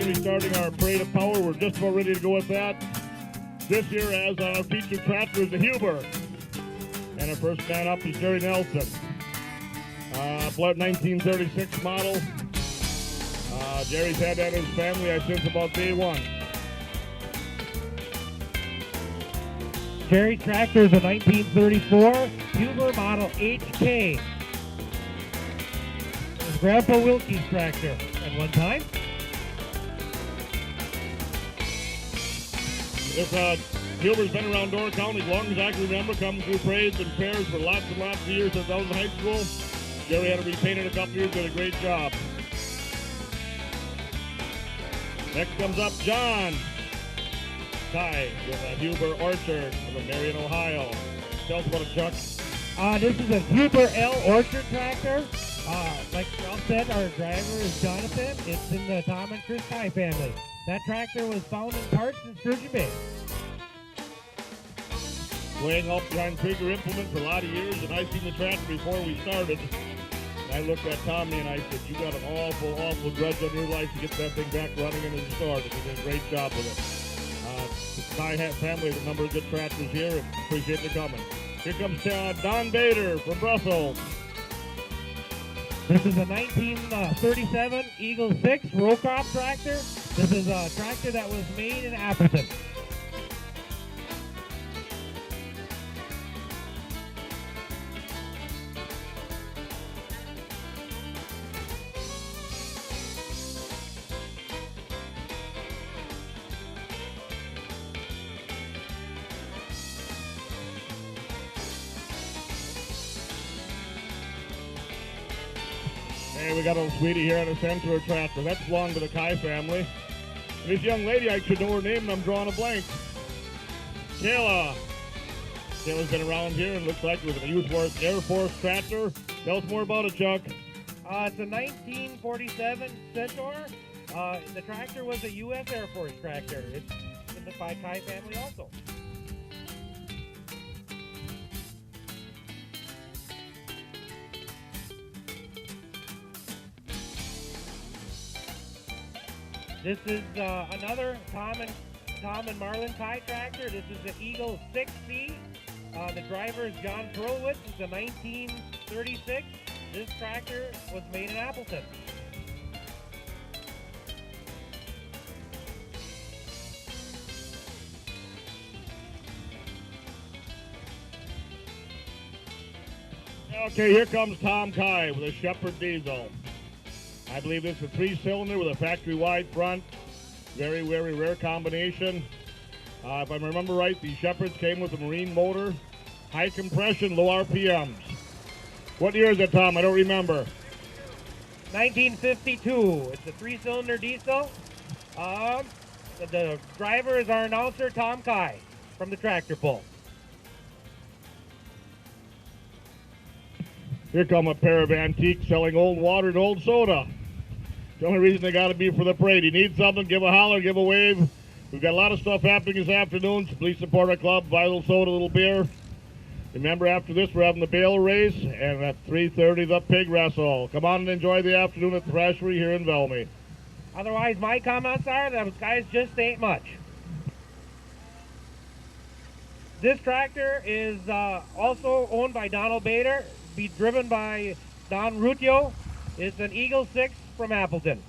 going to be starting our Parade of Power. We're just about ready to go with that. This year, as our featured tractor is the Huber. And our first man up is Jerry Nelson. 1936 model. Jerry's had that in his family since about day one. Jerry's tractor is a 1934 Huber model HK. It's Grandpa Wilkie's tractor at one time. This Huber's been around Door County as long as I can remember, coming through parades and fairs for lots and lots of years since I was in high school. Jerry had it repainted a couple years, did a great job. Next comes up John Ty with a Huber Orchard from Marion, Ohio. Tell us about it, Chuck. This is a Huber L Orchard tractor. Like Ralph said, our driver is Jonathan. It's in the Tom and Chris Ty family. That tractor was found in parts in Sturgeon Bay. Playing up behind Krieger implements for a lot of years, and I seen the tractor before we started. I looked at Tommy and I said, you got an awful, awful grudge on your life to get that thing back running into the store. But you did a great job with it. The Ty family has a number of good tractors here, and appreciate you coming. Here comes Don Bader from Brussels. This is a 1937 Eagle 6 row crop tractor. This is a tractor that was made in Appleton. Hey, we got a little sweetie here on the center tractor. That belonged to the Kai family. And this young lady, I should know her name, and I'm drawing a blank. Kayla. Kayla's been around here and looks like it was a Youth Air Force tractor. Tell us more about it, Chuck. It's a 1947 Centaur. The tractor was a U.S. Air Force tractor. It's in the Kai family also. This is another Tom and Marlin Kai tractor. This is the Eagle 6C. The driver is John Perlwitz. It's a 1936. This tractor was made in Appleton. Okay, here comes Tom Kai with a Shepherd diesel. I believe this is a 3-cylinder with a factory-wide front. Very, very rare combination. If I remember right, the Shepherds came with a marine motor, high compression, low RPMs. What year is it, Tom? I don't remember. 1952. It's a 3-cylinder diesel. The driver is our announcer, Tom Kai, from the tractor pull. Here come a pair of antiques selling old water and old soda. The only reason they got to be for the parade. You need something, give a holler, give a wave. We've got a lot of stuff happening this afternoon, so please support our club, buy a little soda, a little beer. Remember, after this, we're having the baler race, and at 3:30, the pig wrestle. Come on and enjoy the afternoon at the Thresheree here in Valmy. Otherwise, my comments are that those guys just ain't much. This tractor is also owned by Donald Bader, be driven by Don Rutio. It's an Eagle 6 from Appleton.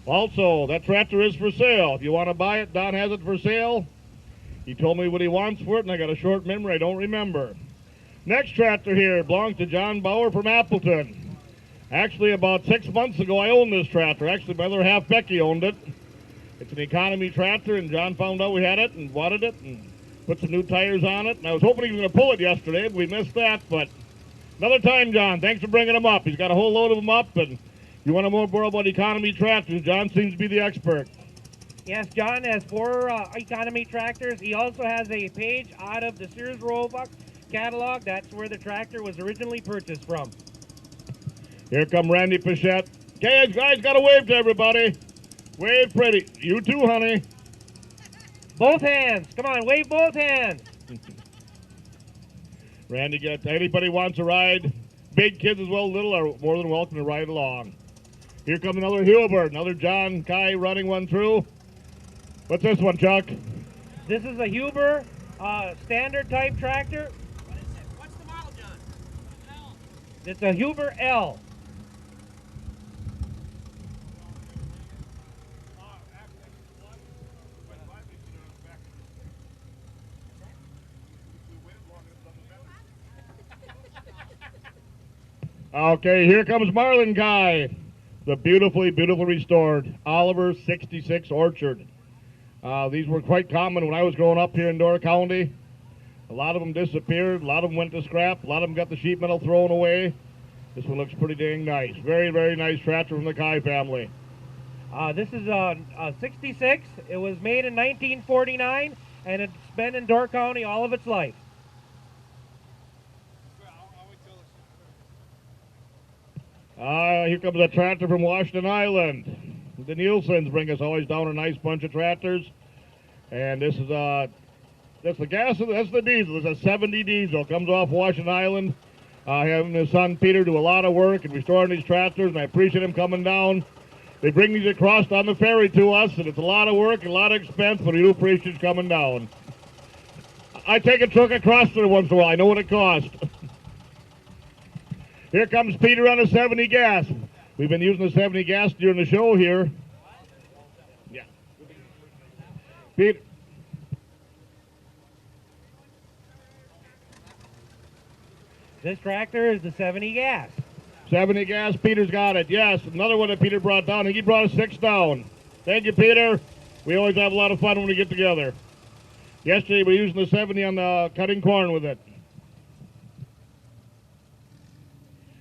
Also, that tractor is for sale. If you want to buy it, Don has it for sale. He told me what he wants for it, and I got a short memory. I don't remember. Next tractor here belongs to John Bauer from Appleton. Actually, about 6 months ago, I owned this tractor. Actually, my other half, Becky, owned it. It's an economy tractor, and John found out we had it and wanted it and put some new tires on it. And I was hoping he was going to pull it yesterday, but we missed that. But another time, John. Thanks for bringing them up. He's got a whole load of them up, and you want to know more about economy tractors, John seems to be the expert. Yes, John has 4 economy tractors. He also has a page out of the Sears Roebuck catalog. That's where the tractor was originally purchased from. Here come Randy Pichette. Okay, guys, got to wave to everybody. Wave pretty. You too, honey. Both hands. Come on, wave both hands. Randy, anybody wants to ride, big kids as well, little, are more than welcome to ride along. Here comes another Hubert, another John Kai running one through. What's this one, Chuck? This is a Huber standard type tractor. What is it? What's the model, John? L. It's a Huber L. Okay, here comes Marlin Guy, the beautifully restored Oliver 66 Orchard. These were quite common when I was growing up here in Door County. A lot of them disappeared, a lot of them went to scrap, a lot of them got the sheet metal thrown away. This one looks pretty dang nice. Very nice tractor from the Kai family. This is a 66. It was made in 1949, and it's been in Door County all of its life. Here comes a tractor from Washington Island. The Nielsen's bring us always down a nice bunch of tractors. And this is that's the gas, that's the diesel. It's a 70 diesel. Comes off Washington Island. Having his son Peter do a lot of work and restoring these tractors, and I appreciate him coming down. They bring these across on the ferry to us, and it's a lot of work and a lot of expense, but we do appreciate coming down. I take a truck across there once in a while. I know what it costs. Here comes Peter on a 70 gas. We've been using the 70 gas during the show here. Yeah. Peter. This tractor is the 70 gas. 70 gas, Peter's got it. Yes, another one that Peter brought down. I think he brought a 6 down. Thank you, Peter. We always have a lot of fun when we get together. Yesterday we were using the 70 on the cutting corn with it.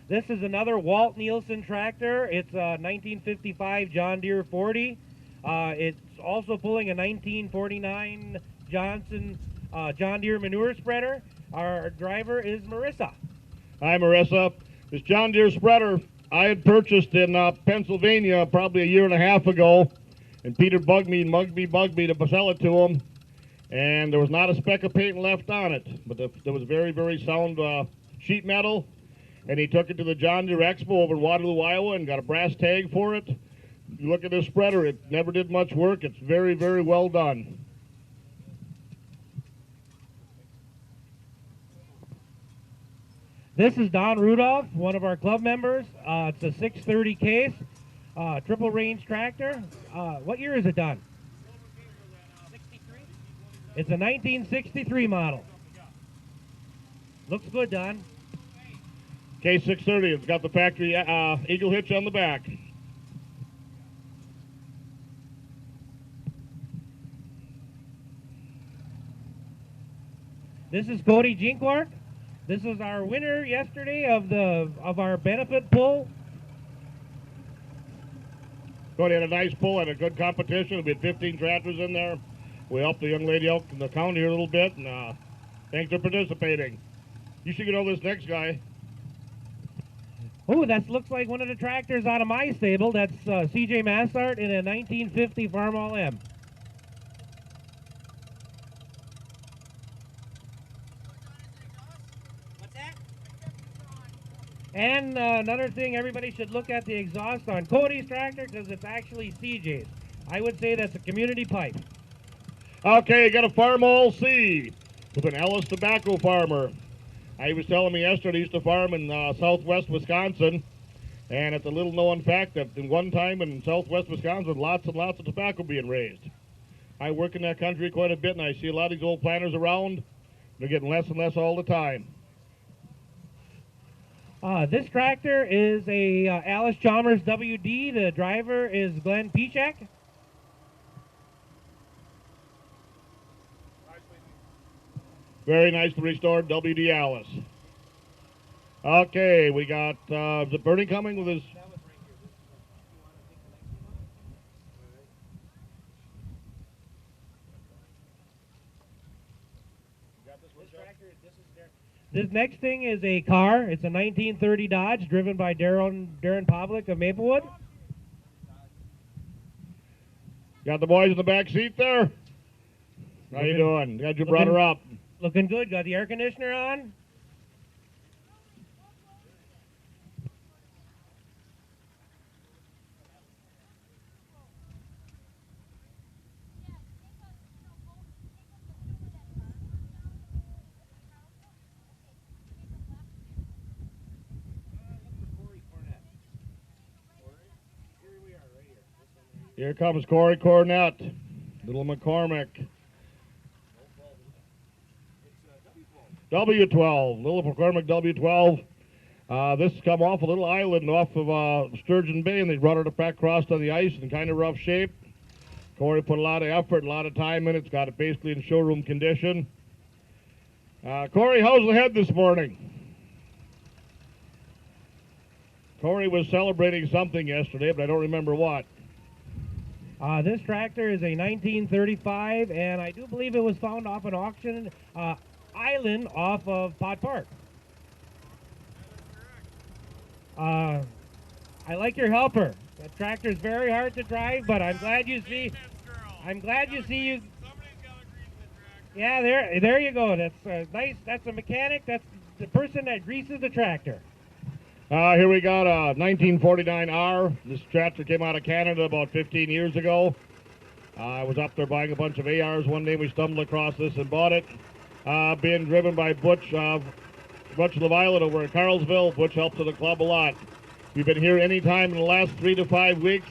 This is another Walt Nielsen tractor. It's a 1955 John Deere 40. It's also pulling a 1949 John Deere manure spreader. Our driver is Marissa. Hi, Marissa. This John Deere spreader I had purchased in Pennsylvania probably a year and a half ago, and Peter bugged me to sell it to him, and there was not a speck of paint left on it, but there was very sound sheet metal. And he took it to the John Deere Expo over in Waterloo, Iowa, and got a brass tag for it. You look at this spreader, it never did much work. It's very well done. This is Don Rudolph, one of our club members. It's a 630 case, triple range tractor. What year is it done? 63? It's a 1963 model. Looks good, Don. K630, it's got the factory eagle hitch on the back. This is Cody Jinkwart. This is our winner yesterday of our benefit pull. Cody had a nice pull, had a good competition. We had 15 tractors in there. We helped the young lady out in the county here a little bit, and thanks for participating. You should get over this next guy. Oh, that looks like one of the tractors out of my stable. That's CJ Massart in a 1950 Farmall M. What's that? And another thing, everybody should look at the exhaust on Cody's tractor because it's actually CJ's. I would say that's a community pipe. Okay, you got a Farmall C with an Ellis tobacco farmer. He was telling me yesterday he used to farm in southwest Wisconsin, and it's a little known fact that in one time in southwest Wisconsin, lots and lots of tobacco being raised. I work in that country quite a bit, and I see a lot of these old planters around. They're getting less and less all the time. This tractor is a Alice Chalmers WD. The driver is Glenn Bocheck. Very nicely restored WD Alice. Okay, we got, is it Bernie coming with his? This next thing is a car. It's a 1930 Dodge driven by Darren Pavlik of Maplewood. Got the boys in the back seat there? How you doing? Glad you brought her up. Looking good. Got the air conditioner on. Here comes Corey Cornett, Little McCormick. W12, Little McCormick W12. This has come off a little island off of Sturgeon Bay, and they brought it back across on the ice in kind of rough shape. Corey put a lot of effort, a lot of time in it. It's got it basically in showroom condition. Corey, how's the head this morning? Corey was celebrating something yesterday, but I don't remember what. This tractor is a 1935, and I do believe it was found off an auction island off of Pot Park. I like your helper. That tractor's very hard to drive, but I'm glad you see. You. Yeah, there you go. That's nice. That's a mechanic. That's the person that greases the tractor. Here we got a 1949R. This tractor came out of Canada about 15 years ago. I was up there buying a bunch of ARs one day. We stumbled across this and bought it. Being driven by Butch LeViolet over at Carlsville. Butch helps with the club a lot. If you've been here any time in the last 3 to 5 weeks,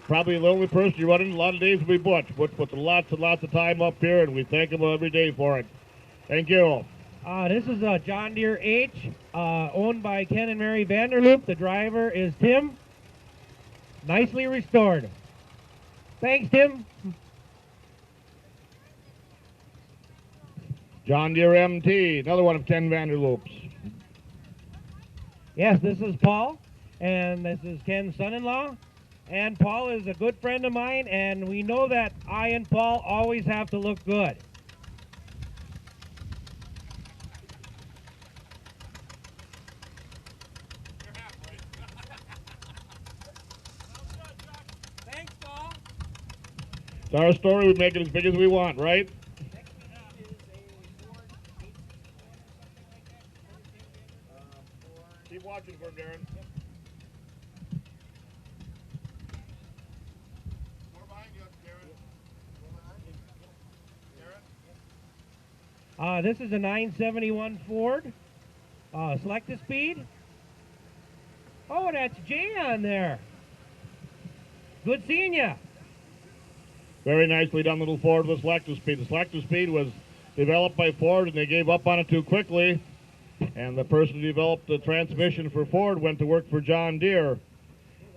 probably the only person you run into a lot of days will be Butch. Butch puts lots and lots of time up here, and we thank him every day for it. Thank you. This is a John Deere H, owned by Ken and Mary Vanderloop. The driver is Tim. Nicely restored. Thanks, Tim. John Deere MT, another one of Ken Vanderloop's. Yes, this is Paul, and this is Ken's son-in-law. And Paul is a good friend of mine, and we know that I and Paul always have to look good. Thanks, Paul. It's our story. We make it as big as we want, right? Next we have is a Ford 8, something like that. Keep watching for him, Darren. More behind you, Darren. Darren? This is a 971 Ford. Select the speed. Oh, that's Jay on there. Good seeing you. Very nicely done, little Ford with selective speed. The selective speed was developed by Ford, and they gave up on it too quickly. And the person who developed the transmission for Ford went to work for John Deere.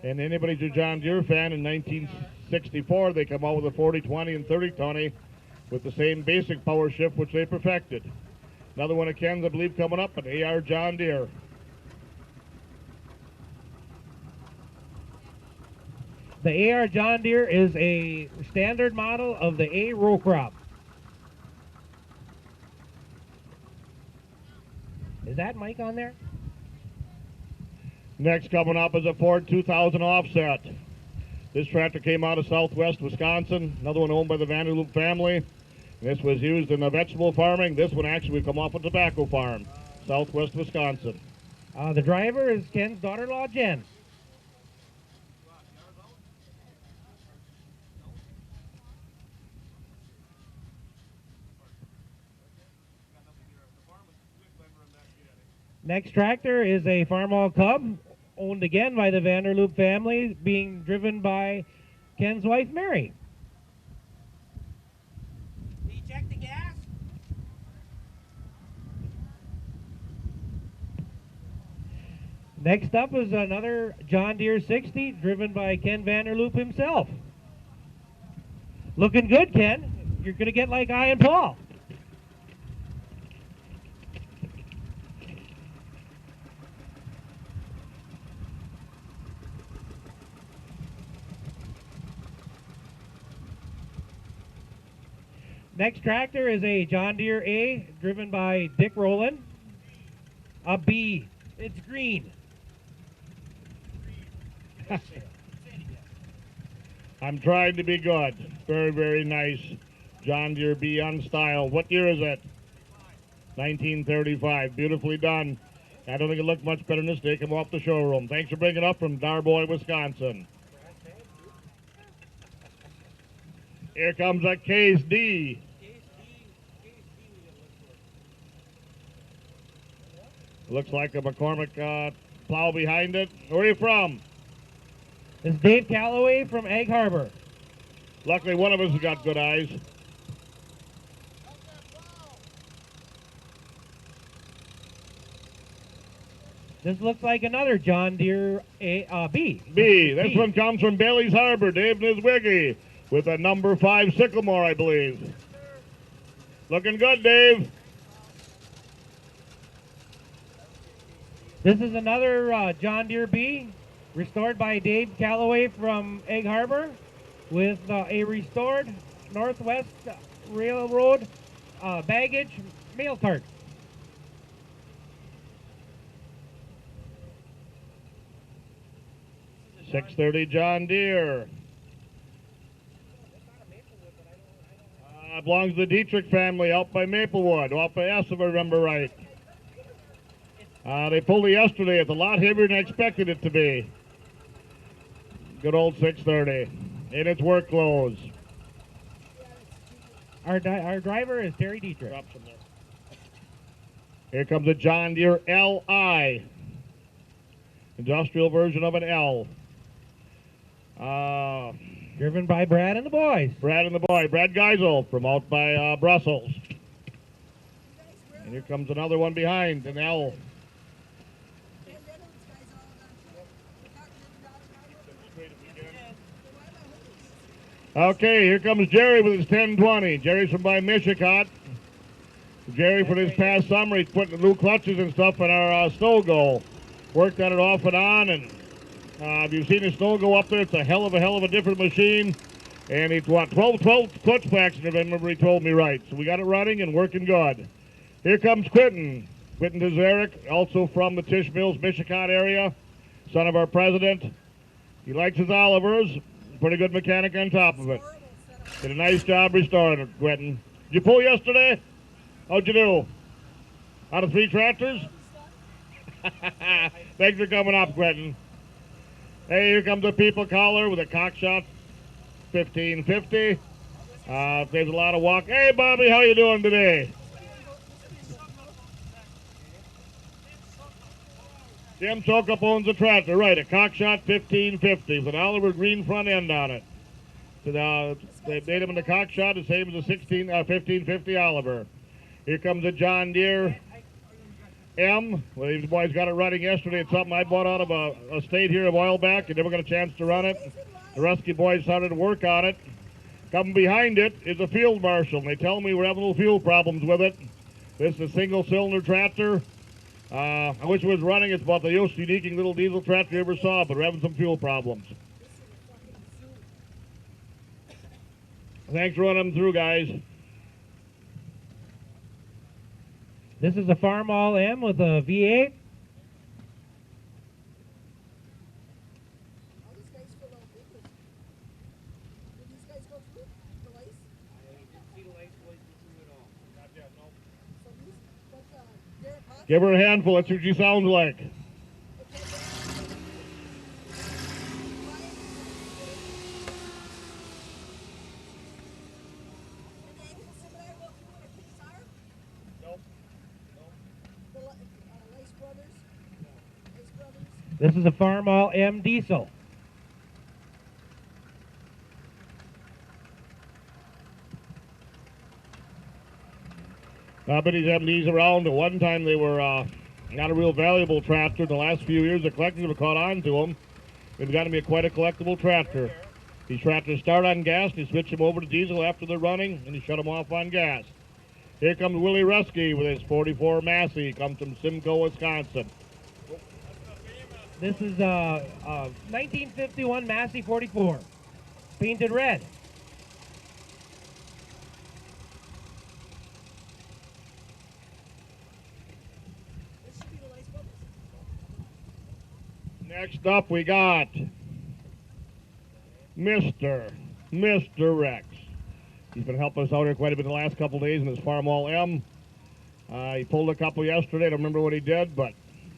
And anybody who's a John Deere fan, in 1964, they come out with a 40-20 and 30-20 with the same basic power shift, which they perfected. Another one of Ken's, I believe, coming up, an AR John Deere. The AR John Deere is a standard model of the A row crop. Is that Mike on there? Next coming up is a Ford 2000 Offset. This tractor came out of southwest Wisconsin, another one owned by the Vanderloop family. This was used in vegetable farming. This one actually would come off a tobacco farm, southwest Wisconsin. The driver is Ken's daughter-in-law, Jen. Next tractor is a Farmall Cub, owned again by the Vanderloop family, being driven by Ken's wife, Mary. Did you check the gas? Next up is another John Deere 60, driven by Ken Vanderloop himself. Looking good, Ken. You're going to get like I and Paul. Next tractor is a John Deere A, driven by Dick Rowland. A B. It's green. I'm trying to be good. Very, very nice. John Deere B on style. What year is it? 1935. Beautifully done. I don't think it looked much better than this day. Come off the showroom. Thanks for bringing it up from Darboy, Wisconsin. Here comes a Case D. Looks like a McCormick plow behind it. Where are you from? This is Dave Calloway from Egg Harbor. Luckily, one of us has got good eyes. This looks like another John Deere B. B. This one comes from Bailey's Harbor. Dave and his Wiggy with a number 5 Sycamore, I believe. Looking good, Dave. This is another John Deere B, restored by Dave Calloway from Egg Harbor, with a restored Northwest Railroad baggage mail cart. .630 John Deere. Belongs to the Dietrich family out by Maplewood, off by S if I remember right. They pulled it yesterday. It's a lot heavier than I expected it to be. Good old 630 in its work clothes. Our driver is Terry Dietrich. Here comes a John Deere LI. Industrial version of an L. Driven by Brad and the boys. Brad and the boy. Brad Geisel from out by Brussels. And here comes another one behind, an L. Okay, here comes Jerry with his 1020. Jerry's from by Michigan. Jerry, for this past summer, he's putting new clutches and stuff in our snow go. Worked on it off and on, and if you've seen the snow go up there, it's a hell of a different machine. And it's what, 12 clutch packs, if I remember he told me right. So we got it running and working good. Here comes Quentin. Quentin Dezeric, also from the Tisch Mills, Michigan area. Son of our president. He likes his Olivers. Pretty good mechanic on top of it. Did a nice job restoring it, Quentin. Did you pull yesterday? How'd you do? Out of 3 tractors? Thanks for coming up, Quentin. Hey, here comes a people caller with a Cockshot 1550. There's a lot of walk. Hey, Bobby, how you doing today? Jim Chokup owns the tractor, right, a Cockshot 1550 with an Oliver green front end on it. So they made him in the Cockshot the same as a 1550 Oliver. Here comes a John Deere M. Well, these boys got it running yesterday. It's something I bought out of a state here a while back. I never got a chance to run it. The Rusky boys started to work on it. Coming behind it is a field marshal, and they tell me we're having little fuel problems with it. This is a single-cylinder tractor. I wish it was running. It's about the most unique little diesel tractor you ever saw, but we're having some fuel problems. Thanks for running them through, guys. This is a Farmall M with a V8. Give her a handful. That's what she sounds like. This is a Farmall M diesel. But he's having these around. At one time they were not a real valuable tractor. In the last few years, the collectors have caught on to them. They've got to be quite a collectible tractor. These tractors start on gas, and you switch them over to diesel after they're running, and you shut them off on gas. Here comes Willie Rusky with his 44 Massey. He comes from Simcoe, Wisconsin. This is a 1951 Massey 44, painted red. Next up, we got Mr. Rex. He's been helping us out here quite a bit the last couple days in his Farmall M. He pulled a couple yesterday. I don't remember what he did, but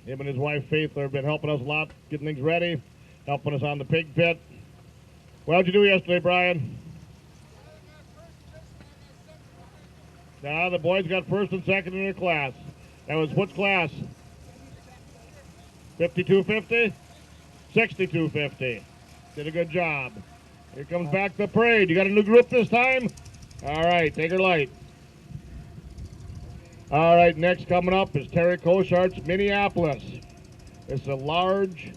him and his wife Faith have been helping us a lot, getting things ready, helping us on the pig pit. How'd you do yesterday, Brian? The boys got first and second in their class. That was what class? 5250? 6250. Did a good job. Here comes back the parade. You got a new group this time? All right, take her light. All right, next coming up is Terry Koshart's Minneapolis. It's a large,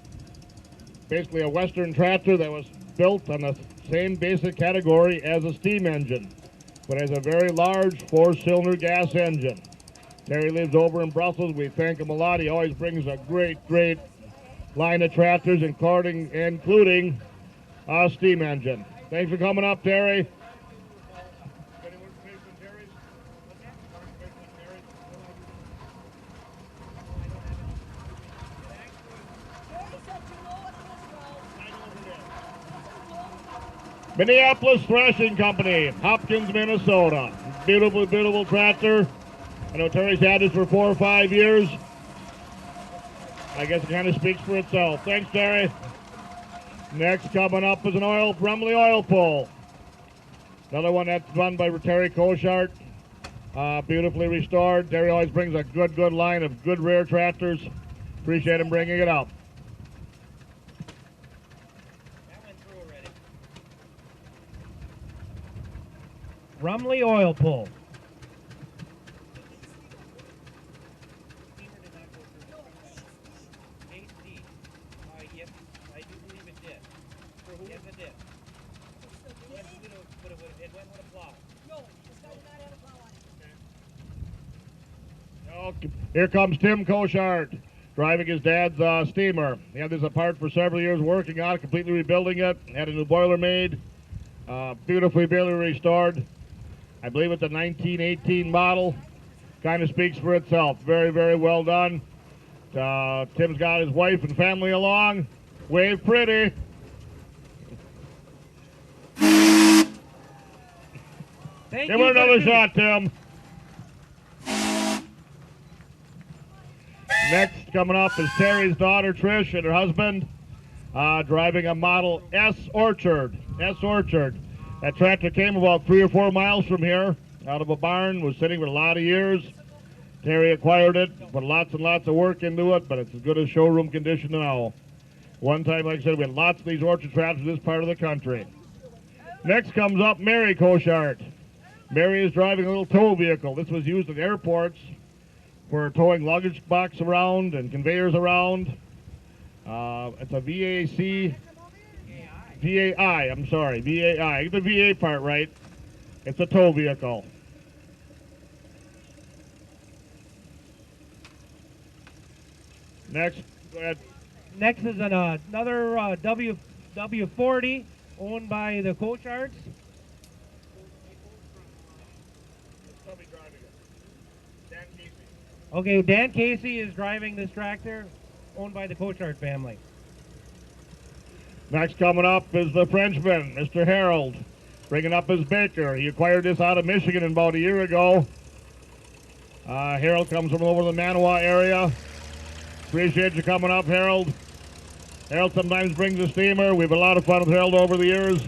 basically a Western tractor that was built on the same basic category as a steam engine, but has a very large 4-cylinder gas engine. Terry lives over in Brussels. We thank him a lot. He always brings a great line of tractors, including a steam engine. Thanks for coming up, Terry. Minneapolis Threshing Company, Hopkins, Minnesota. Beautiful, beautiful tractor. I know Terry's had this for 4 or 5 years. I guess it kind of speaks for itself. Thanks, Terry. Next coming up is an Brumley oil pull. Another one that's run by Terry Koshart. Beautifully restored. Terry always brings a good line of good rear tractors. Appreciate him bringing it up. Rumley oil pull. Yes, I do believe it did. Yes, it did. But it went with a plow. No, this guy did not have a plow on it. Okay. Here comes Tim Koshart driving his dad's steamer. He had this apart for several years, working on it, completely rebuilding it. Had a new boiler made. Beautifully restored. I believe it's a 1918 model. Kind of speaks for itself. Very well done. Tim's got his wife and family along. Wave pretty. Thank Give you her for another the- shot, Tim. Next coming up is Terry's daughter Trish and her husband driving a Model S Orchard. That tractor came about 3 or 4 miles from here out of a barn, was sitting for a lot of years. Terry acquired it, put lots and lots of work into it, but it's as good as showroom condition now. One time, like I said, we had lots of these orchard tractors in this part of the country. Next comes up Mary Koshart. Mary is driving a little tow vehicle. This was used at airports for towing luggage box around and conveyors around. It's a VAI, I'm sorry, VAI. Get the VA part right. It's a tow vehicle. Next, go ahead. Next is another W40 owned by the Kosharts. Okay, Dan Casey is driving this tractor owned by the Koshart family. Next coming up is the Frenchman, Mr. Harold, bringing up his Baker. He acquired this out of Michigan about a year ago. Harold comes from over the Manawa area. Appreciate you coming up, Harold. Harold sometimes brings a steamer. We've had a lot of fun with Harold over the years.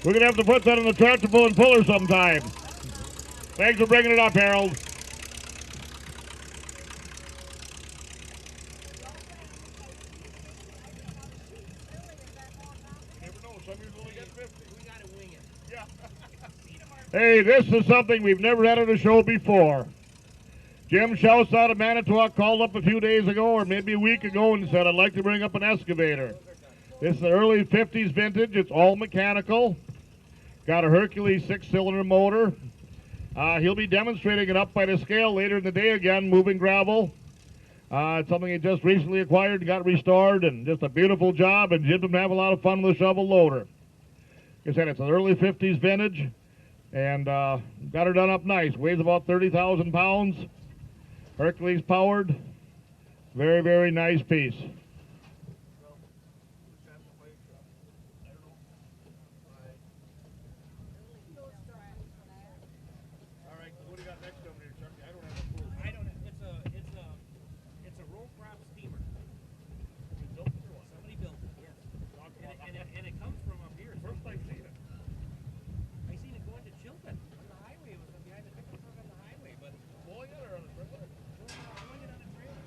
We're going to have to put that in the tractor pull and puller sometime. Thanks for bringing it up, Harold. Hey, this is something we've never had on the show before. Jim Schaus out of Manitowoc called up a few days ago, or maybe a week ago, and said, I'd like to bring up an excavator. This is an early 50s vintage. It's all mechanical. Got a Hercules 6-cylinder motor. He'll be demonstrating it up by the scale later in the day again, moving gravel. It's something he just recently acquired and got restored, and just a beautiful job, and Jim's been having a lot of fun with the shovel loader. Like I said, it's an early 50s vintage, and got her done up nice. Weighs about 30,000 pounds. Hercules powered. Very nice piece. It's a roll crop steamer. Somebody built it, yes. And it comes from up here. First I've seen it. I seen it going to Chilton on the highway. It was behind the pickup truck on the highway, but pulling it or on the trailer? Pulling it on a trailer.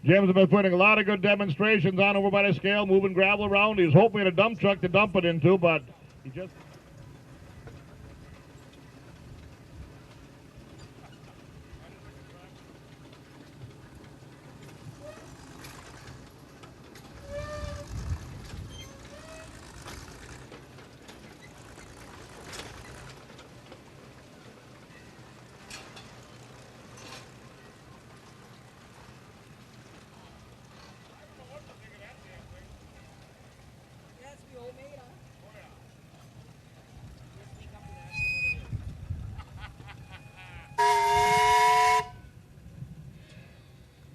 Jim's been putting a lot of good demonstrations on over by the scale, moving gravel around. He was hoping he had a dump truck to dump it into, but he just... It has to be homemade, huh?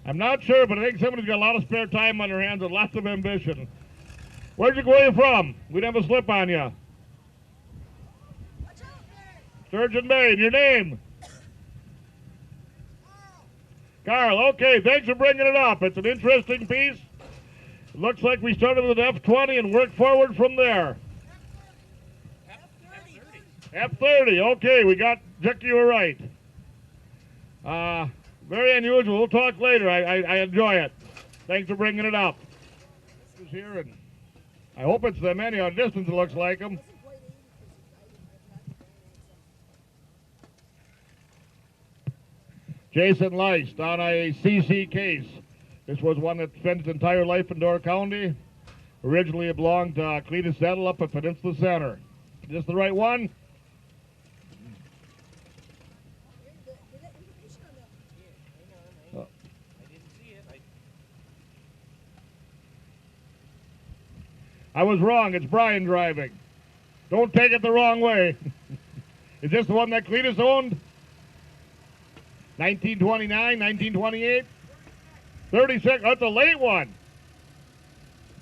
I'm not sure, but I think somebody's got a lot of spare time on their hands and lots of ambition. Where you from? We'd have a slip on you. Watch out there! Sturgeon Bay, and your name? Carl, okay, thanks for bringing it up. It's an interesting piece. It looks like we started with an F20 and worked forward from there. F30, okay, we got Chuck, you were right. Very unusual. We'll talk later. I enjoy it. Thanks for bringing it up. This is here, and I hope it's them anyhow. Distance it looks like them. Jason Lice on a CC case. This was one that spent its entire life in Door County. Originally it belonged to Cletus Settle up at Peninsula Center. Is this the right one? I was wrong. It's Brian driving. Don't take it the wrong way. Is this the one that Cletus owned? 1929, 1928? 36. That's a late one.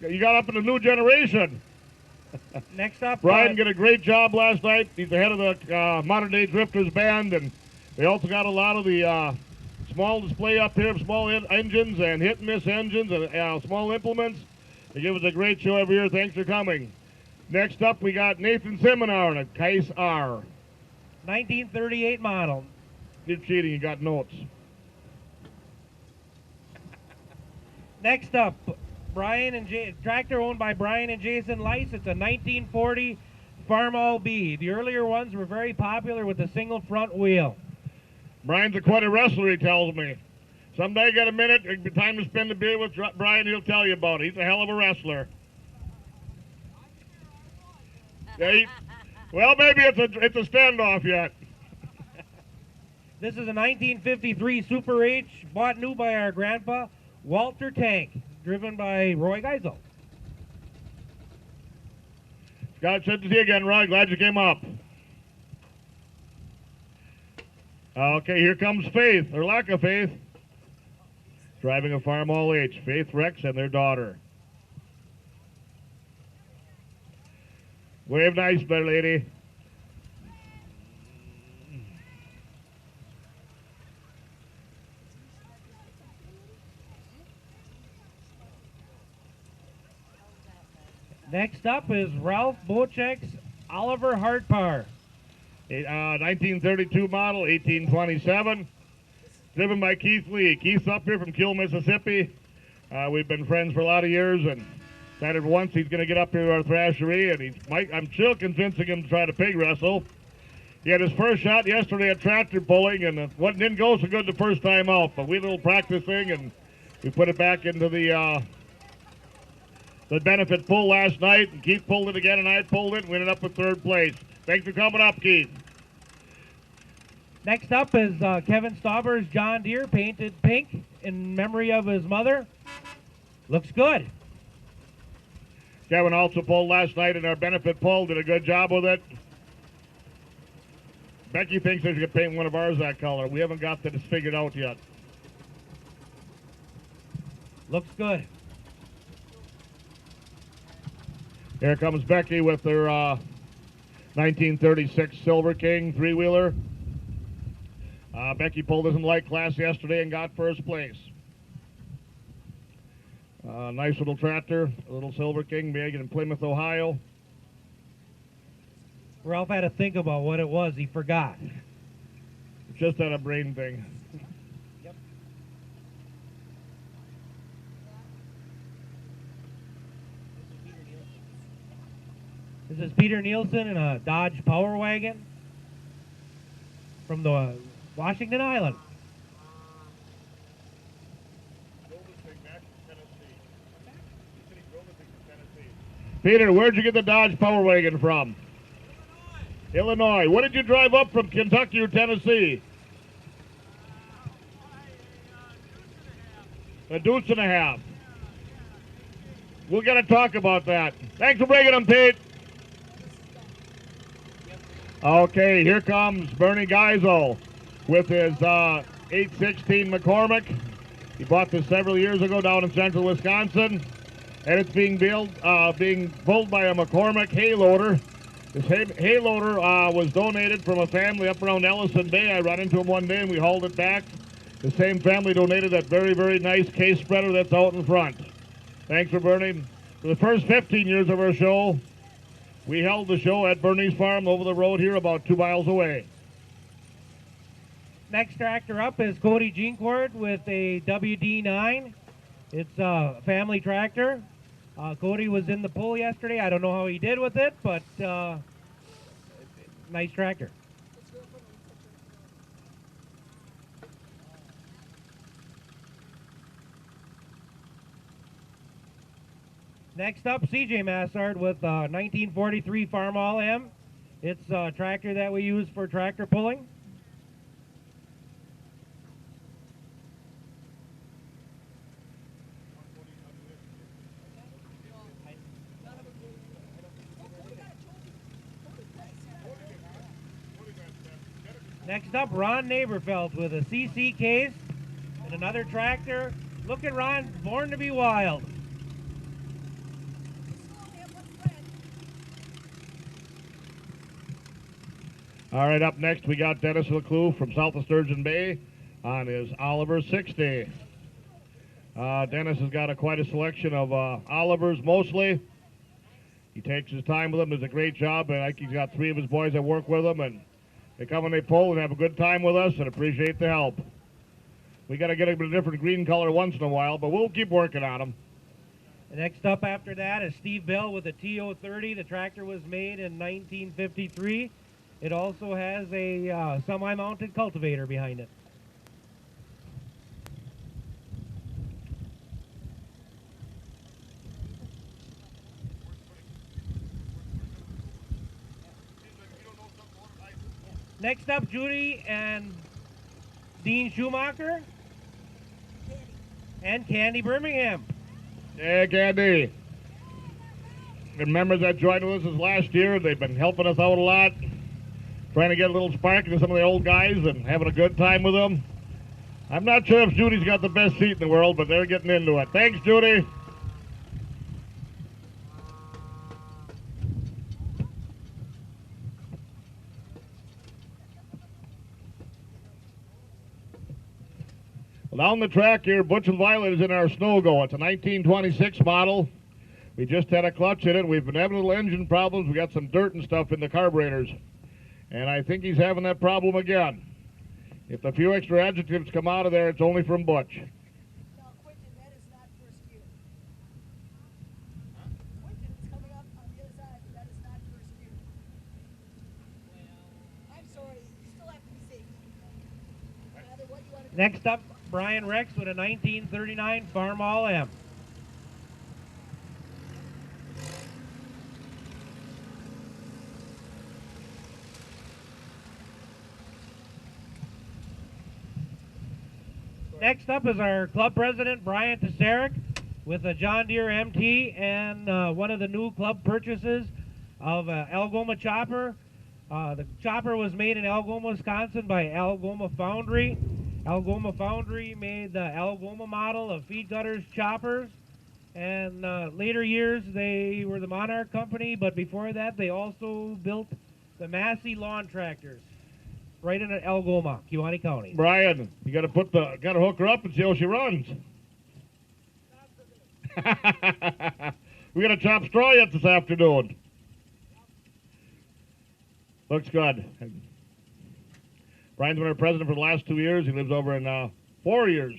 You got up in the new generation. Next up, Brian did a great job last night. He's the head of the Modern Day Drifters band, and they also got a lot of the small display up here, small engines and hit and miss engines and small implements. They give us a great show every year. Thanks for coming. Next up, we got Nathan Seminar and a Case R. 1938 model. You're cheating. You got notes. Next up, tractor owned by Brian and Jason Lice. It's a 1940 Farmall B. The earlier ones were very popular with a single front wheel. Brian's quite a wrestler, he tells me. Someday, get a minute, it'll be time to spend a beer with Brian. He'll tell you about it. He's a hell of a wrestler. Yeah, well, maybe it's a standoff yet. This is a 1953 Super H, bought new by our grandpa, Walter Tank, driven by Roy Geisel. Scott, good to see you again, Roy. Glad you came up. Okay, here comes Faith, or lack of faith. Driving a Farmall H, Faith Rex and their daughter. Wave nice there, lady. Next up is Ralph Bocheck's Oliver Hart Power. 1932 model, 1827. Driven by Keith Lee. Keith's up here from Kill, Mississippi. We've been friends for a lot of years, and decided once he's going to get up here to our Thresheree, and I'm still convincing him to try to pig wrestle. He had his first shot yesterday at tractor pulling, and it didn't go so good the first time out, but we did a little practicing, and we put it back into the benefit pull last night, and Keith pulled it again, and I pulled it, and we ended up with third place. Thanks for coming up, Keith. Next up is Kevin Stauber's John Deere, painted pink in memory of his mother. Looks good. Kevin also pulled last night in our benefit pull, did a good job with it. Becky thinks I should paint one of ours that color. We haven't got that figured out yet. Looks good. Here comes Becky with her 1936 Silver King three-wheeler. Becky pulled us in light class yesterday and got first place. Nice little tractor, a little Silver King made in Plymouth, Ohio. Ralph had to think about what it was. He forgot. It's just that a brain thing. Yep. This is Peter Nielsen in a Dodge Power Wagon from the Washington Island. Peter, where'd you get the Dodge Power Wagon from? Illinois. What did you drive up from Kentucky or Tennessee? A deuce and a half. We're going to talk about that. Thanks for bringing them, Pete. Okay, here comes Bernie Geisel with his 816 McCormick. He bought this several years ago down in central Wisconsin, and it's being pulled by a McCormick hay loader. This hay loader was donated from a family up around Ellison Bay. I ran into him one day and we hauled it back. The same family donated that very, very nice case spreader that's out in front. Thanks for Bernie. For the first 15 years of our show, we held the show at Bernie's farm over the road here about 2 miles away. Next tractor up is Cody Jeancourt with a WD9. It's a family tractor. Cody was in the pull yesterday. I don't know how he did with it, but nice tractor. Next up, CJ Massart with a 1943 Farmall M. It's a tractor that we use for tractor pulling. Next up, Ron Neighborfeld with a CC case and another tractor. Look at Ron, born to be wild. All right, up next we got Dennis LeClue from south of Sturgeon Bay on his Oliver 60. Dennis has got quite a selection of Olivers mostly. He takes his time with them, does a great job, and I think he's got 3 of his boys that work with him, and they come and they pull and have a good time with us and appreciate the help. We got to get him a different green color once in a while, but we'll keep working on them. Next up after that is Steve Bell with a TO30. The tractor was made in 1953. It also has a semi-mounted cultivator behind it. Next up, Judy and Dean Schumacher and Candy Birmingham. Yeah, Candy. And members that joined with us last year, they've been helping us out a lot, trying to get a little spark into some of the old guys and having a good time with them. I'm not sure if Judy's got the best seat in the world, but they're getting into it. Thanks, Judy. Well, down the track here, Butch and Violet is in our Snow Go. It's a 1926 model. We just had a clutch in it. We've been having a little engine problems. We got some dirt and stuff in the carburetors. And I think he's having that problem again. If a few extra adjectives come out of there, it's only from Butch. No, Quentin, that is not first gear. Quentin is coming up on the other side, but that is not first gear. I'm sorry, you still have to be safe. Rather, what you want to do. Next up, Brian Rex with a 1939 Farmall M. Next up is our club president, Brian Tesaric, with a John Deere MT and one of the new club purchases of Algoma chopper. The chopper was made in Algoma, Wisconsin by Algoma Foundry. Algoma Foundry made the Algoma model of feed gutters choppers, and later years they were the Monarch company, but before that they also built the Massey lawn tractors right in Algoma, Kewaunee County. Brian, you got to hook her up and see how she runs. We got to chop straw yet this afternoon. Looks good. Brian's been our president for the last 2 years. He lives over in 4 years.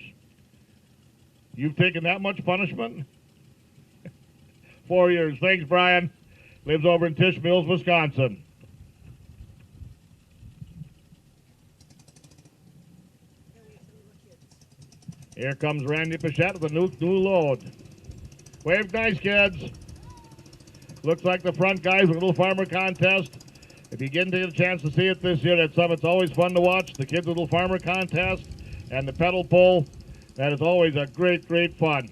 You've taken that much punishment? 4 years. Thanks, Brian. Lives over in Tisch Mills, Wisconsin. Here comes Randy Pichette with a new load. Wave nice, kids. Looks like the front guys with a little farmer contest. If you get a chance to see it this year at Summit, it's always fun to watch. The kids' little farmer contest and the pedal pull. That is always a great, great fun.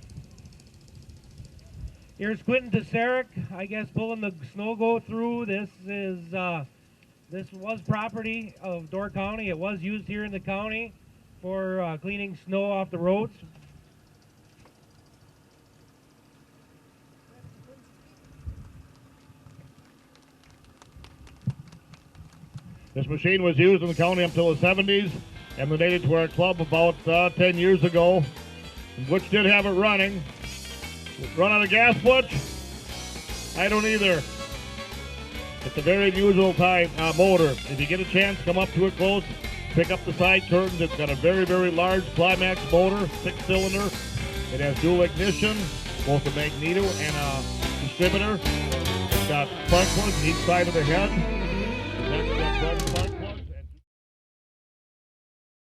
Here's Quentin Teseric, I guess, pulling the snow go through. This was property of Door County. It was used here in the county for cleaning snow off the roads. This machine was used in the county until the 70s and donated to our club about 10 years ago. Butch did have it running. Run out of gas, Butch? I don't either. It's a very unusual type motor. If you get a chance, come up to it close, pick up the side curtains. It's got a very, very large Climax motor, 6-cylinder. It has dual ignition, both a magneto and a distributor. It's got front ones on each side of the head. That's the front